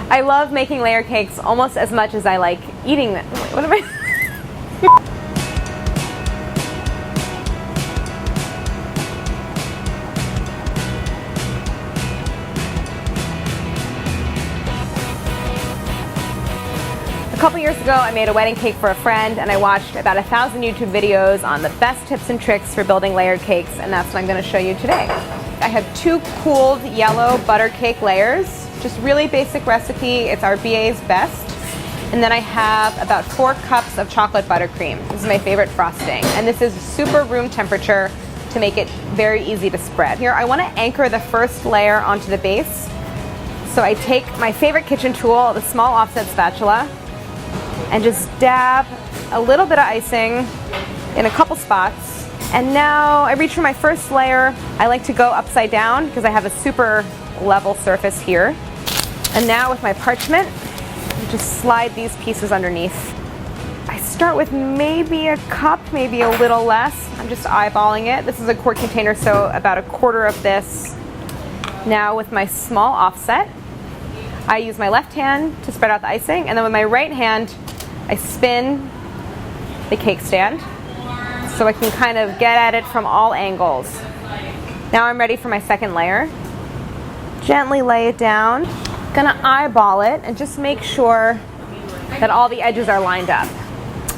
I love making layer cakes almost as much as I like eating them. Wait, what am I? A couple years ago, I made a wedding cake for a friend, and I watched about 1,000 YouTube videos on the best tips and tricks for building layered cakes, and that's what I'm going to show you today. I have 2 cooled yellow butter cake layers, just really basic recipe. It's our BA's best. And then I have about 4 cups of chocolate buttercream. This is my favorite frosting, and this is super room temperature to make it very easy to spread. Here, I want to anchor the first layer onto the base. So I take my favorite kitchen tool, the small offset spatula, and just dab a little bit of icing in a couple spots. And now I reach for my first layer. I like to go upside down because I have a super level surface here. And now with my parchment, I just slide these pieces underneath. I start with maybe a cup, maybe a little less. I'm just eyeballing it. This is a quart container, so about a quarter of this. Now with my small offset, I use my left hand to spread out the icing, and then with my right hand, I spin the cake stand so I can kind of get at it from all angles. Now I'm ready for my second layer. Gently lay it down. Gonna eyeball it and just make sure that all the edges are lined up.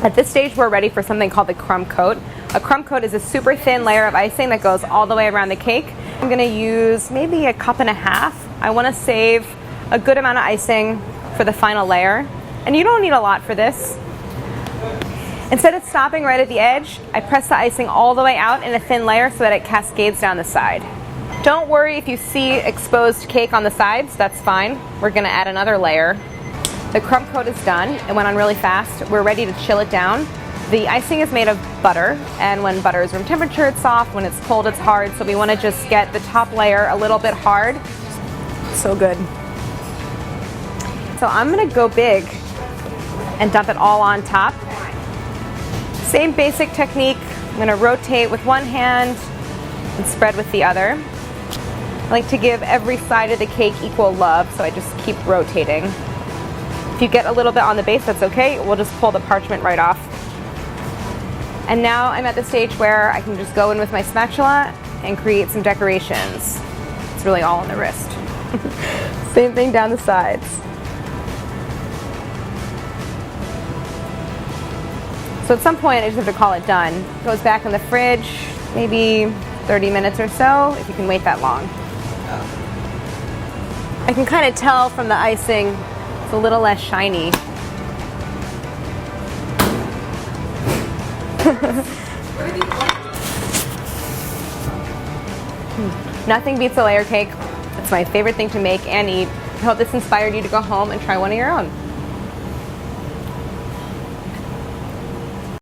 At this stage, we're ready for something called the crumb coat. A crumb coat is a super thin layer of icing that goes all the way around the cake. I'm gonna use maybe a cup and a half. I wanna save a good amount of icing for the final layer. And you don't need a lot for this. Instead of stopping right at the edge, I press the icing all the way out in a thin layer so that it cascades down the side. Don't worry if you see exposed cake on the sides, that's fine. We're gonna add another layer. The crumb coat is done. It went on really fast. We're ready to chill it down. The icing is made of butter, and when butter is room temperature, it's soft. When it's cold, it's hard. So we wanna just get the top layer a little bit hard. So good. So I'm gonna go big and dump it all on top. Same basic technique. I'm gonna rotate with one hand and spread with the other. I like to give every side of the cake equal love, so I just keep rotating. If you get a little bit on the base, that's okay. We'll just pull the parchment right off. And now I'm at the stage where I can just go in with my spatula and create some decorations. It's really all on the wrist. Same thing down the sides. So at some point, I just have to call it done. It goes back in the fridge, maybe 30 minutes or so, if you can wait that long. I can kind of tell from the icing, it's a little less shiny. Nothing beats a layer cake. It's my favorite thing to make and eat. I hope this inspired you to go home and try one of your own.